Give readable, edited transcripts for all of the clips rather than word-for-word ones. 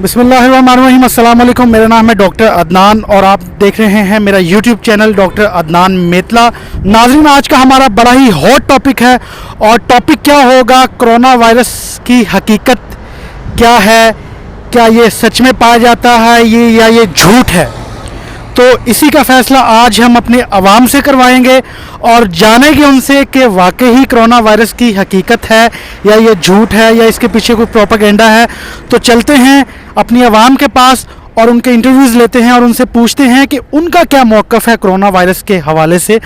बिस्मिल्लाहिर्रहमानिर्रहीम। अस्सलाम वालेकुम। मेरा नाम है डॉक्टर अदनान और आप देख रहे हैं मेरा यूट्यूब चैनल डॉक्टर अदनान मेतला। नाज़रीन, आज का हमारा बड़ा ही हॉट टॉपिक है और टॉपिक क्या होगा, कोरोना वायरस की हकीकत क्या है, क्या ये सच में पाया जाता है या ये झूठ है। तो इसी का फ़ैसला आज हम अपने अवाम से करवाएंगे और जानेंगे उनसे कि वाकई ही कोरोना वायरस की हकीकत है या ये झूठ है या इसके पीछे कोई प्रोपेगेंडा है। तो चलते हैं अपनी अवाम के पास और उनके इंटरव्यूज़ लेते हैं और उनसे पूछते हैं कि उनका क्या मौक़िफ़ है कोरोना वायरस के हवाले से।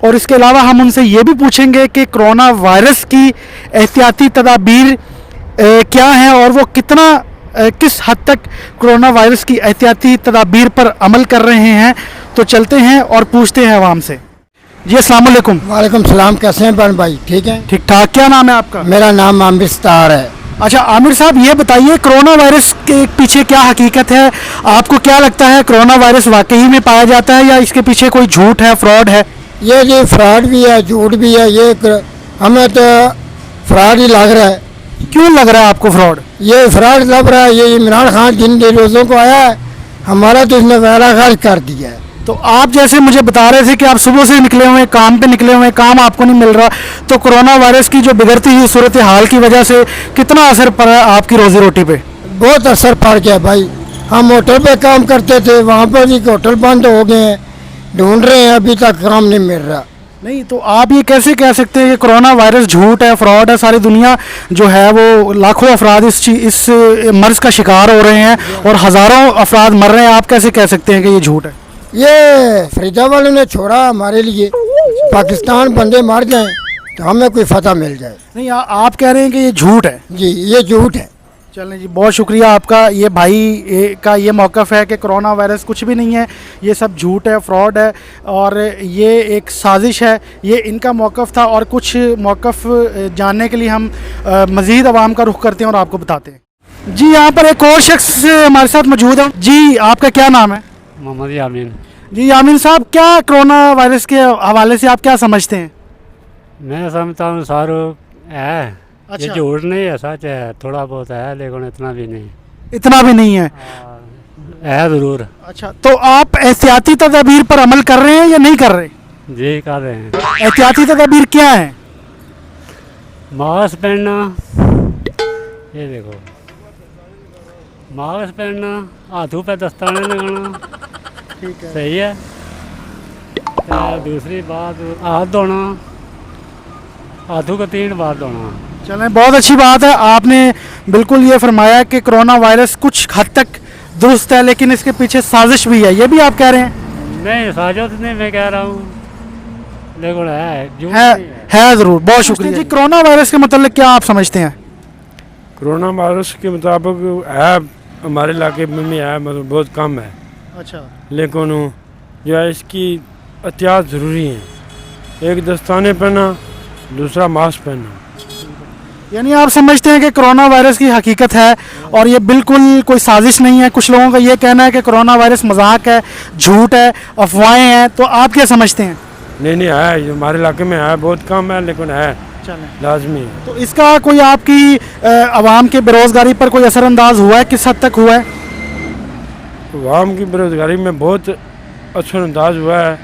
और इसके अलावा हम उनसे ये भी पूछेंगे कि कोरोना वायरस की एहतियाती तदाबीर क्या हैं और वो किस हद तक कोरोना वायरस की एहतियाती तदाबीर पर अमल कर रहे हैं। तो चलते हैं और पूछते हैं आवाम से। जी अस्सलाम वालेकुम। वालेकुम सलाम। कैसे हैं बन भाई? ठीक है, ठीक ठाक। क्या नाम है आपका? मेरा नाम आमिर स्टार है। अच्छा आमिर साहब, ये बताइए कोरोना वायरस के पीछे क्या हकीकत है। आपको क्या लगता है कोरोना वायरस वाकई में पाया जाता है या इसके पीछे कोई झूठ है, फ्रॉड है? ये फ्रॉड भी है, झूठ भी है। हमें तो फ्रॉड ही लग रहा है। क्यों लग रहा है आपको फ्रॉड? ये फ्रॉड लग रहा है। ये इमरान खान जिन रोज़ों को आया है, हमारा तो इसने वैरा खास कर दिया है। तो आप जैसे मुझे बता रहे थे कि आप सुबह से निकले हुए हैं, काम पे निकले हुए हैं, काम आपको नहीं मिल रहा, तो कोरोना वायरस की जो बिगड़ती हुई सूरत हाल की वजह से कितना असर पड़ा आपकी रोजी रोटी पे? बहुत असर पड़ गया भाई। हम होटल पे काम करते थे, वहाँ पर भी होटल बंद हो गए हैं, ढूंढ रहे हैं, अभी तक काम नहीं मिल रहा। नहीं, तो आप ये कैसे कह सकते हैं कि कोरोना वायरस झूठ है, फ्रॉड है? सारी दुनिया जो है वो लाखों अफराद इस मर्ज़ का शिकार हो रहे हैं और हज़ारों अफराद मर रहे हैं। आप कैसे कह सकते हैं कि ये झूठ है? ये फरीदा वाले ने छोड़ा हमारे लिए, पाकिस्तान बंदे मर जाएं तो हमें कोई फतह मिल जाए। नहीं, आप कह रहे हैं कि ये झूठ है। जी, ये झूठ है। चलें जी, बहुत शुक्रिया आपका। ये भाई का ये मौक़िफ़ है कि कोरोना वायरस कुछ भी नहीं है, ये सब झूठ है, फ्रॉड है और ये एक साजिश है। ये इनका मौक़िफ़ था और कुछ मौक़िफ़ जानने के लिए हम मज़ीद आवाम का रुख करते हैं और आपको बताते हैं। जी, यहाँ पर एक और शख्स हमारे साथ मौजूद है। जी, आपका क्या नाम है? मोहम्मद यामीन। जी यामीन साहब, क्या कोरोना वायरस के हवाले से आप क्या समझते हैं? मैं समझता हूँ सारू है। अच्छा। ये झूठ नहीं है, सच है। थोड़ा बहुत है लेकिन इतना भी नहीं। इतना भी नहीं है? है ज़रूर। अच्छा, तो आप एहतियाती तदाबीर पर अमल कर रहे हैं या नहीं कर रहे? जी कर रहे हैं। एहतियाती तदाबीर क्या है? मास्क पहनना, ये देखो, मास्क पहनना, हाथों पे दस्ताने लगाना, ठीक है। सही है। दूसरी बात, हाथ धोना, हाथों को 3 बार धोना। चलें, बहुत अच्छी बात है। आपने बिल्कुल ये फरमाया कि कोरोना वायरस कुछ हद तक दुरुस्त है लेकिन इसके पीछे साजिश भी है, ये भी आप कह रहे हैं? नहीं, साजिश नहीं मैं कह रहा हूँ, लेकिन झूठ नहीं है ज़रूर। बहुत शुक्रिया जी। कोरोना वायरस के मतलब क्या आप समझते हैं? कोरोना वायरस के मुताबिक है, हमारे इलाके में भी है, मतलब बहुत कम है। अच्छा। लेकिन जो है इसकी एहतियात ज़रूरी है। एक दस्ताने पहना, दूसरा मास्क पहनना। यानी आप समझते हैं कि कोरोना वायरस की हकीकत है और ये बिल्कुल कोई साजिश नहीं है। कुछ लोगों का ये कहना है कि कोरोना वायरस मजाक है, झूठ है, अफवाहें हैं, तो आप क्या समझते हैं? नहीं है, ये हमारे इलाके में है, बहुत कम है लेकिन है, लाजमी है। तो इसका कोई आपकी आवाम के बेरोज़गारी पर कोई असरअंदाज हुआ है? किस हद तक हुआ है? आवाम की बेरोज़गारी में बहुत असरअंदाज हुआ है।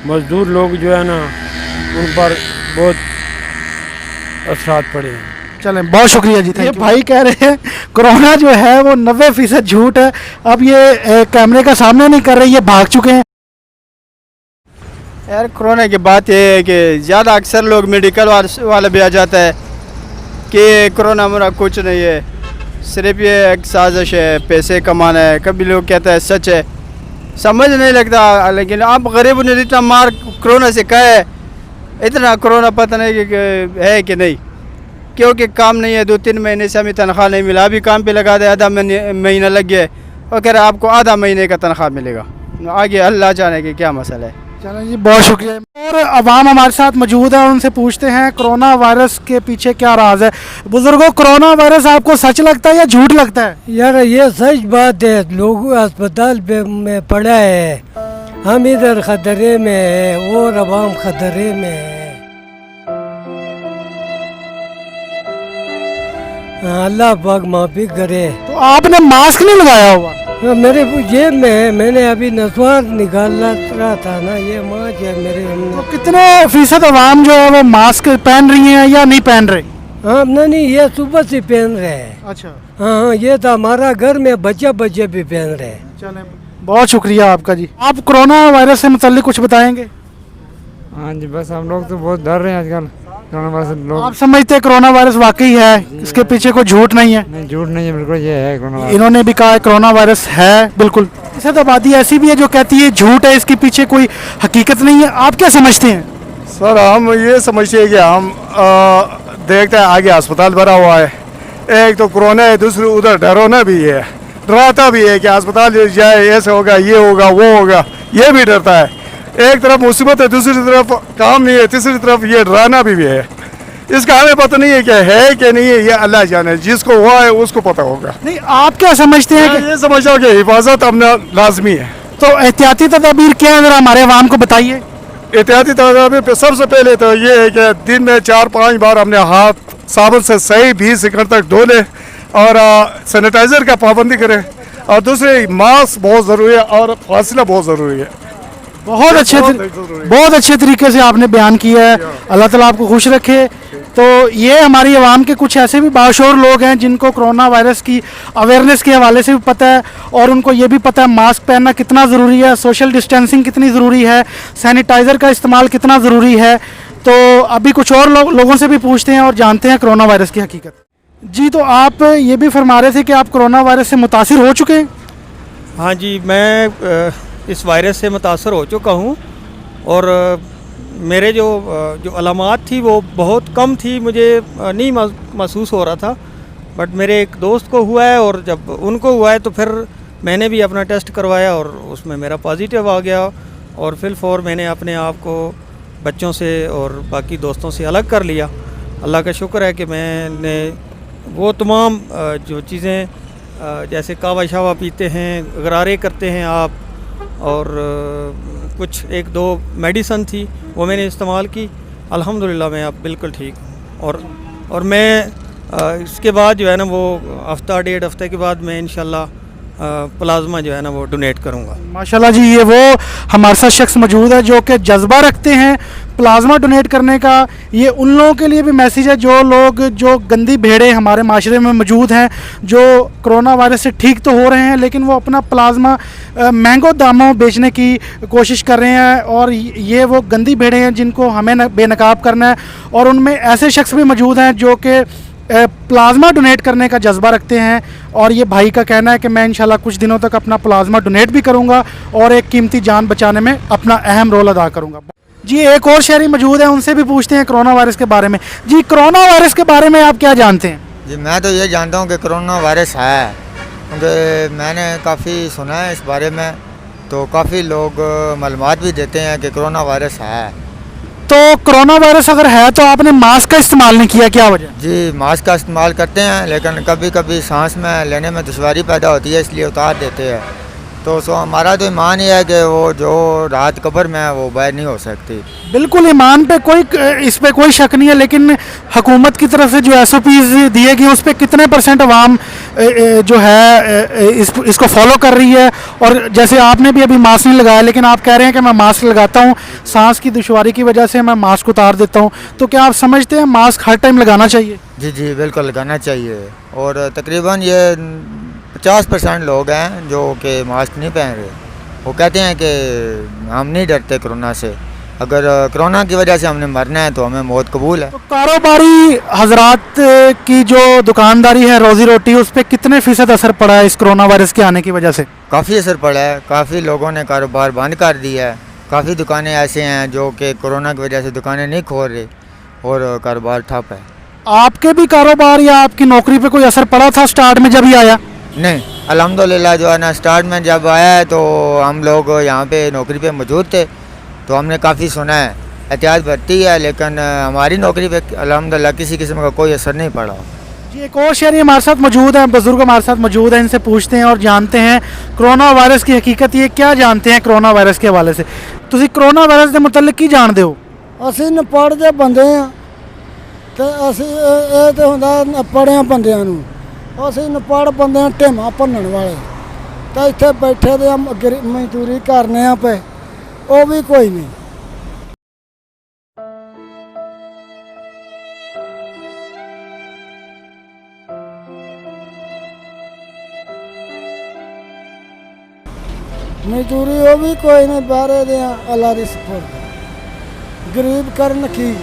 मज़दूर लोग जो है ना, उन पर बहुत असरात पड़े हैं। चलें, बहुत शुक्रिया जी। ये भाई कह रहे हैं कोरोना जो है वो 90% झूठ है। अब ये कैमरे का सामने नहीं कर रहे, ये भाग चुके हैं। यार कोरोना की बात ये है कि ज़्यादा अक्सर लोग मेडिकल वाला भी आ जाता है कि कोरोना मोना कुछ नहीं है, सिर्फ ये एक साजिश है, पैसे कमाना है। कभी लोग कहता है सच है, समझ नहीं लगता। लेकिन आप गरीबों ने इतना मार कोरोना से कहा है, इतना कोरोना पता नहीं कि है कि नहीं, क्योंकि काम नहीं है। 2-3 महीने से हमें तनख्वाह नहीं मिला। अभी काम पे लगा दे, आधा महीना लग गया और कह रहे आपको आधा महीने का तनख्वाह मिलेगा। आगे अल्लाह जाने कि क्या मसला है। चलें जी, बहुत शुक्रिया। और अवाम हमारे साथ मौजूद है, उनसे पूछते हैं कोरोना वायरस के पीछे क्या राज है। बुजुर्गों, कोरोना वायरस आपको सच लगता है या झूठ लगता है? यार ये सच बात है, लोग अस्पताल में पड़ा है, हम इधर खतरे में है और अवाम खतरे में है। अल्लाह पाक माफी करे। तो आपने मास्क नहीं लगाया हुआ? मेरे जेब में है, मैंने अभी नसवार निकाल रहा था ना, ये मास्क है मेरे। तो कितने फीसद अवाम जो है वो मास्क पहन रही हैं या नहीं पहन रही? हाँ नहीं, ये सुबह से पहन रहे हैं। अच्छा, हाँ, ये तो हमारा घर में बच्चे भी पहन रहे हैं। चलें, बहुत शुक्रिया आपका जी। आप कोरोना वायरस से मुताल्लिक कुछ बताएंगे? हाँ जी, बस हम लोग तो बहुत डर रहे हैं आजकल कोरोना वायरस से। लोग आप समझते हैं कोरोना वायरस वाकई है, इसके पीछे कोई झूठ नहीं है? नहीं, झूठ नहीं है, बिल्कुल ये है कोरोना वायरस। इन्होंने भी कहा है कोरोना वायरस है, बिल्कुल। फीसद आबादी ऐसी भी है जो कहती है झूठ है, इसके पीछे कोई हकीकत नहीं है। आप क्या समझते हैं? सर हम ये समझते हैं कि हम देखते हैं आगे अस्पताल भरा हुआ है, एक तो कोरोना है, दूसरी उधर डरोना भी है, डराता भी है कि अस्पताल जाए ऐसे होगा, ये होगा, वो होगा, ये भी डरता है। एक तरफ मुसीबत है, दूसरी तरफ काम नहीं है, तीसरी तरफ ये डराना भी है। इसका हमें पता नहीं है कि है कि नहीं है, ये अल्लाह जाने, जिसको हुआ है उसको पता होगा। नहीं, आप क्या समझते हैं मैं ये समझता हूँ कि हिफाजत अपना लाजमी है। तो एहतियाती तदाबीर क्या है, जरा हमारे अवाम को बताइए। एहतियाती तदाबीर पे सबसे पहले तो ये है कि दिन में 4-5 बार अपने हाथ साबुन से सही 20 सेकंड तक धो लें और सैनिटाइज़र का पाबंदी करें। और दूसरे मास्क बहुत ज़रूरी है और फासला बहुत ज़रूरी है। बहुत अच्छे तरीके से आपने बयान किया है, अल्लाह ताला आपको खुश रखे। तो ये हमारी आवाम के कुछ ऐसे भी बाशऊर लोग हैं जिनको कोरोना वायरस की अवेयरनेस के हवाले से भी पता है, और उनको ये भी पता है मास्क पहनना कितना ज़रूरी है, सोशल डिस्टेंसिंग कितनी ज़रूरी है, सैनिटाइज़र का इस्तेमाल कितना ज़रूरी है। तो अभी कुछ और लोगों से भी पूछते हैं और जानते हैं कोरोना वायरस की हकीकत। जी, तो आप ये भी फरमा रहे थे कि आप कोरोना वायरस से मुतासिर हो चुके हैं? हाँ जी, मैं इस वायरस से मुतासर हो चुका हूँ और मेरे जो अलामात थी वो बहुत कम थी, मुझे नहीं महसूस हो रहा था। बट मेरे एक दोस्त को हुआ है और जब उनको हुआ है तो फिर मैंने भी अपना टेस्ट करवाया और उसमें मेरा पॉजिटिव आ गया और फिल फॉर मैंने अपने आप को बच्चों से और बाकी दोस्तों से अलग कर लिया। अल्लाह का शुक्र है कि मैंने वो तमाम जो चीज़ें जैसे कावा शावा पीते हैं, गरारे करते हैं आप, और कुछ 1-2 मेडिसन थी वो मैंने इस्तेमाल की। अल्हम्दुलिल्लाह मैं अब बिल्कुल ठीक हूँ। और मैं इसके बाद जो है ना वो हफ्ता 1.5 हफ्ते के बाद मैं इंशाल्लाह प्लाज्मा जो है ना वो डोनेट करूँगा। माशाल्लाह जी, ये वो हमारे साथ शख्स मौजूद है जो कि जज्बा रखते हैं प्लाज्मा डोनेट करने का। ये उन लोगों के लिए भी मैसेज है जो लोग जो गंदी भेड़ें हमारे माशरे में मौजूद हैं, जो कोरोना वायरस से ठीक तो हो रहे हैं लेकिन वो अपना प्लाज्मा महंगों दामों बेचने की कोशिश कर रहे हैं, और ये वो गंदी भेड़ें हैं जिनको हमें बेनकाब करना है। और उनमें ऐसे शख्स भी मौजूद हैं जो कि प्लाज्मा डोनेट करने का जज्बा रखते हैं, और ये भाई का कहना है कि मैं इंशाल्लाह कुछ दिनों तक अपना प्लाज्मा डोनेट भी करूंगा और एक कीमती जान बचाने में अपना अहम रोल अदा करूंगा। जी, एक और शहरी मौजूद है, उनसे भी पूछते हैं कोरोना वायरस के बारे में। जी, कोरोना वायरस के बारे में आप क्या जानते हैं? जी, मैं तो ये जानता हूँ कि कोरोना वायरस है, क्योंकि मैंने काफ़ी सुना है इस बारे में, तो काफ़ी लोग मालूमात भी देते हैं कि कोरोना वायरस है। तो कोरोना वायरस अगर है तो आपने मास्क का इस्तेमाल नहीं किया, क्या वजह? जी, मास्क का इस्तेमाल करते हैं लेकिन कभी कभी सांस में लेने में दुश्वारी पैदा होती है, इसलिए उतार देते हैं। तो हमारा तो ईमान ही है कि वो जो रात कब्र में है वो बाहर नहीं हो सकती। बिल्कुल, ईमान पे इस पे कोई शक नहीं है, लेकिन हुकूमत की तरफ से जो SOPs दिए गए उस पर कितने % अवाम जो है इसको फॉलो कर रही है? और जैसे आपने भी अभी मास्क नहीं लगाया लेकिन आप कह रहे हैं कि मैं मास्क लगाता हूँ, सांस की दुश्वारी की वजह से मैं मास्क उतार देता हूँ, तो क्या आप समझते हैं मास्क हर टाइम लगाना चाहिए? जी जी, बिल्कुल लगाना चाहिए। और तकरीबन ये 50% लोग हैं जो कि मास्क नहीं पहन रहे। वो कहते हैं कि हम नहीं डरते कोरोना से, अगर कोरोना की वजह से हमने मरना है तो हमें मौत कबूल है। तो कारोबारी हजरात की जो दुकानदारी है, रोज़ी रोटी, उस पर कितने % असर पड़ा है इस कोरोना वायरस के आने की वजह से? काफ़ी असर पड़ा है, काफ़ी लोगों ने कारोबार बंद कर दिया है। काफ़ी दुकानें ऐसे हैं जो कि कोरोना की वजह से दुकानें नहीं खोल रही और कारोबार ठप है। आपके भी कारोबार या आपकी नौकरी पे कोई असर पड़ा था स्टार्ट में जब ही आया? नहीं, अल्हम्दुलिल्लाह जो है ना, स्टार्ट में जब आया है तो हम लोग यहाँ पे नौकरी पे मौजूद थे, तो हमने काफ़ी सुना है, एहतियात बरती है, लेकिन हमारी नौकरी पे अल्हम्दुलिल्लाह किसी किस्म का कोई असर नहीं पड़ा। जी, एक और शहरी हमारे साथ मौजूद हैं, बुजुर्ग हमारे साथ मौजूद हैं, इनसे पूछते हैं और जानते हैं कोरोना वायरस की हकीकत। ये क्या जानते हैं कोरोना वायरस के हवाले से? तुसी कोरोना वायरस के मुतल्लिक की जानते हो? ਅਸੀਂ ਨਪੜ ਦੇ ਬੰਦੇ ਆ ਤੇ ਅਸੀਂ ਇਹ ਤੇ ਹੁੰਦਾ ਪੜ੍ਹਿਆ ਬੰਦਿਆਂ ਨੂੰ, ਅਸੀਂ ਨਪੜ੍ਹ ਬੰਦਿਆਂ ਢੇਮਾ ਭੰਨਣ ਵਾਲੇ ਤਾਂ ਇੱਥੇ ਬੈਠੇ ਦੇ ਮਜ਼ਦੂਰੀ ਕਰਨੇ ਆ ਪਏ, ਉਹ ਵੀ ਕੋਈ ਨਹੀਂ। ਮਜ਼ਦੂਰੀ ਉਹ ਵੀ ਕੋਈ ਨਹੀਂ, ਬਾਹਰੇ ਦੇ ਅੱਲਾ ਦੀ ਸਪੋਰਟ, ਗਰੀਬ ਕਰਨ ਕੀ।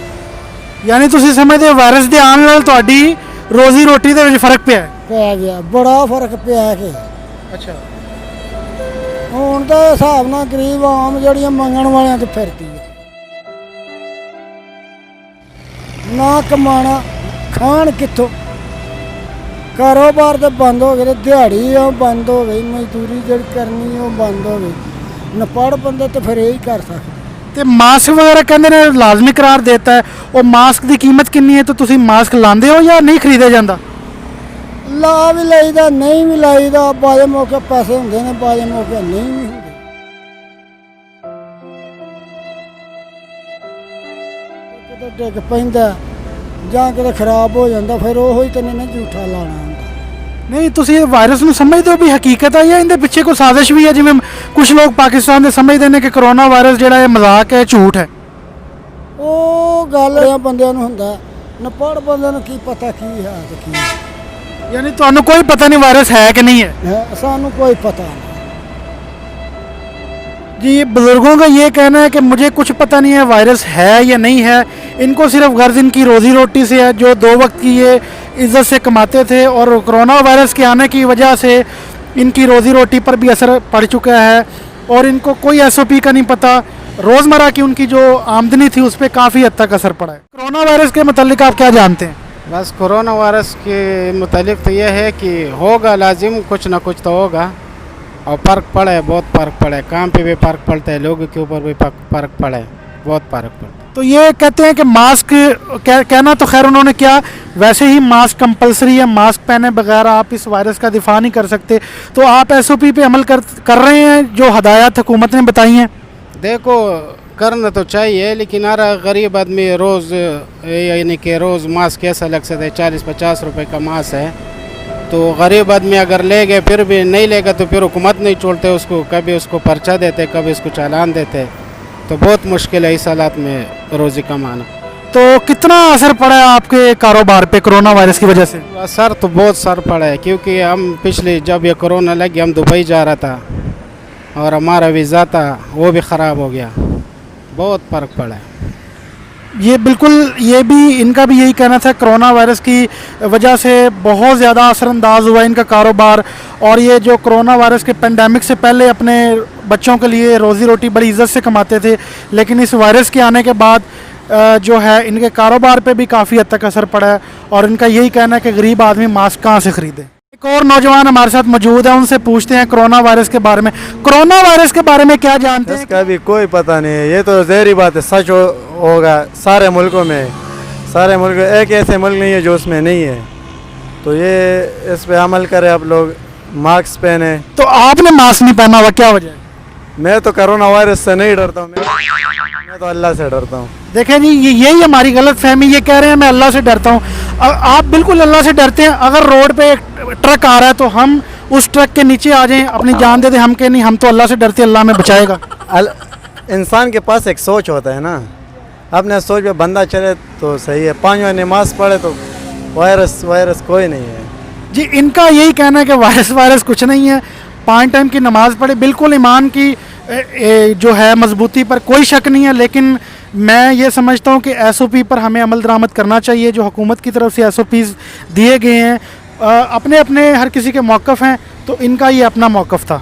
ਯਾਨੀ ਤੁਸੀਂ ਸਮਝਦੇ ਹੋ ਵਾਇਰਸ ਦੇ ਆਉਣ ਨਾਲ ਤੁਹਾਡੀ ਰੋਜ਼ੀ ਰੋਟੀ ਦੇ ਵਿੱਚ ਫਰਕ ਪਿਆ ਹੈ? ਪੈ ਗਿਆ, ਬੜਾ ਫਰਕ ਪਿਆ ਕਿ ਅੱਛਾ। ਹੁਣ ਤਾਂ ਹਿਸਾਬ ਨਾਲ ਗਰੀਬ ਆਮ ਜਿਹੜੀਆਂ ਮੰਗਣ ਵਾਲਿਆਂ 'ਤੇ ਫਿਰਦੀ ਹੈ, ਨਾ ਕਮਾਣਾ ਖਾਣ ਕਿੱਥੋਂ, ਕਾਰੋਬਾਰ ਤਾਂ ਬੰਦ ਹੋ ਗਏ, ਤੇ ਦਿਹਾੜੀ ਉਹ ਬੰਦ ਹੋ ਗਈ, ਮਜ਼ਦੂਰੀ ਜਿਹੜੀ ਕਰਨੀ ਉਹ ਬੰਦ ਹੋ ਗਈ। ਨਪੜ੍ਹ ਬੰਦੇ ਤਾਂ ਫਿਰ ਇਹ ਹੀ ਕਰ ਸਕਦੇ। ਤੇ ਮਾਸਕ ਵਗੈਰਾ ਕਹਿੰਦੇ ਨੇ ਲਾਜ਼ਮੀ ਕਰਾਰ ਦਿੱਤਾ ਹੈ, ਉਹ ਮਾਸਕ ਦੀ ਕੀਮਤ ਕਿੰਨੀ ਹੈ? ਤਾਂ ਤੁਸੀਂ ਮਾਸਕ ਲਾਉਂਦੇ ਹੋ ਜਾਂ ਨਹੀਂ ਖਰੀਦਿਆ ਜਾਂਦਾ? ਲਾ ਵੀ ਲਈਦਾ, ਨਹੀਂ ਵੀ ਲਾਈਦਾ, ਬਾਜੇ ਮੌਕੇ ਪੈਸੇ ਹੁੰਦੇ ਨੇ, ਬਾਜੇ ਮੌਕੇ ਨਹੀਂ ਵੀ ਹੁੰਦੇ। ਕਿਤੇ ਡਿੱਗ ਪੈਂਦਾ ਜਾਂ ਕਿਤੇ ਖਰਾਬ ਹੋ ਜਾਂਦਾ, ਫਿਰ ਉਹੋ ਹੀ ਤੈਨੂੰ ਝੂਠਾ ਲਾਣਾ ਹੁੰਦਾ। ਨਹੀਂ, ਤੁਸੀਂ ਵਾਇਰਸ ਨੂੰ ਸਮਝਦੇ ਹੋ ਵੀ ਹਕੀਕਤ ਹੈ ਜਾਂ ਇਹਦੇ ਪਿੱਛੇ ਕੋਈ ਸਾਜ਼ਿਸ਼ ਵੀ ਹੈ? ਜਿਵੇਂ ਕੁਝ ਲੋਕ ਪਾਕਿਸਤਾਨ ਦੇ ਸਮਝਦੇ ਨੇ ਕਿ ਕਰੋਨਾ ਵਾਇਰਸ ਜਿਹੜਾ ਇਹ ਮਜ਼ਾਕ ਹੈ, ਝੂਠ ਹੈ। ਉਹ ਗੱਲ ਆ ਬੰਦਿਆਂ ਨੂੰ ਹੁੰਦਾ, ਨਪੜ੍ਹ ਬੰਦਿਆਂ ਨੂੰ ਕੀ ਪਤਾ ਕੀ ਹੈ ਤੇ ਕੀ ਨਹੀਂ। यानी तो कोई पता नहीं वायरस है कि नहीं है? सानू कोई पता नहीं। जी, बुज़ुर्गों का ये कहना है कि मुझे कुछ पता नहीं है वायरस है या नहीं है, इनको सिर्फ गर्ज इनकी रोज़ी रोटी से है जो 2 वक्त की ये इज़्ज़त से कमाते थे, और कोरोना वायरस के आने की वजह से इनकी रोज़ी रोटी पर भी असर पड़ चुका है और इनको कोई SOP का नहीं पता। रोज़मर्रा की उनकी जो आमदनी थी उस पर काफ़ी हद तक असर पड़ा है। कोरोना वायरस के मतलब आप क्या जानते हैं? बस कोरोना वायरस के मुतालिक तो यह है कि होगा, लाजिम कुछ ना कुछ तो होगा, और फ़र्क पड़ा है, बहुत फ़र्क पड़ा है, काम पे भी फ़र्क पड़ता है, लोगों के ऊपर भी फ़र्क पड़ा है, बहुत फ़र्क पड़ता है। तो ये कहते हैं कि मास्क कहना तो खैर उन्होंने क्या, वैसे ही मास्क कंपलसरी है, मास्क पहने बगैर आप इस वायरस का दिफा नहीं कर सकते। तो आप SOP पे अमल कर रहे हैं जो हदायत हुकूमत ने बताई हैं? देखो, करना तो चाहिए, लेकिन हर गरीब आदमी रोज़ यानी कि रोज़ मास्क कैसा लग सकता है, 40-50 रुपए का मास्क है, तो गरीब आदमी अगर ले गए फिर भी नहीं लेगा तो फिर हुकूमत नहीं छोड़ते उसको, कभी उसको पर्चा देते, कभी उसको चालान देते, तो बहुत मुश्किल है इस हालात में रोज़ी कमाना। तो कितना असर पड़ा है आपके कारोबार पे कोरोना वायरस की वजह से? असर तो बहुत सर पड़ा है, क्योंकि हम पिछले जब ये कोरोना लग गया हम दुबई जा रहा था और हमारा वीज़ा था वो भी ख़राब हो गया, बहुत फ़र्क पड़ा है। ये बिल्कुल, ये भी इनका भी यही कहना था, कोरोना वायरस की वजह से बहुत ज़्यादा असरअंदाज हुआ इनका कारोबार, और ये जो कोरोना वायरस के पेंडेमिक से पहले अपने बच्चों के लिए रोज़ी रोटी बड़ी इज़्ज़त से कमाते थे, लेकिन इस वायरस के आने के बाद जो है इनके कारोबार पे भी काफ़ी हद तक असर पड़ा है, और इनका यही कहना है कि गरीब आदमी मास्क कहाँ से ख़रीदे। एक और नौजवान हमारे साथ मौजूद है, उनसे पूछते हैं कोरोना वायरस के बारे में। कोरोना वायरस के बारे में क्या जानते हैं? इसका भी कोई पता नहीं है, ये तो ज़हरी बात है, सच होगा सारे मुल्कों में, सारे मुल्क, एक ऐसे मुल्क नहीं है जो उसमें नहीं है, तो ये इस पे अमल करें आप लोग, मास्क पहने। तो आपने मास्क नहीं पहना हुआ, क्या वजह है? मैं तो कोरोना वायरस से नहीं डरता हूँ, मैं तो अल्लाह से डरता हूँ। देखें जी, यही हमारी गलत फहमी, ये कह रहे हैं मैं अल्लाह से डरता हूँ। आप बिल्कुल अल्लाह से डरते हैं। अगर रोड पे एक ट्रक आ रहा है तो हम उस ट्रक के नीचे आ जाएं, अपनी जान दे दें, हम कहें नहीं हम तो अल्लाह से डरते हैं, अल्लाह में बचाएगा। इंसान के पास एक सोच होता है ना, अपने सोच पे बंदा चले तो सही है, 5 वक्त नमाज पढ़े तो वायरस कोई नहीं है। जी, इनका यही कहना है कि वायरस कुछ नहीं है, 5 टाइम की नमाज़ पढ़े, बिल्कुल ईमान की जो है मजबूती पर कोई शक नहीं है, लेकिन मैं ये समझता हूँ कि SOP पर हमें अमल दरामद करना चाहिए, जो हुकूमत की तरफ से SOPs दिए गए हैं। अपने अपने हर किसी के मौक़िफ़ हैं, तो इनका ये अपना मौक़िफ़ था।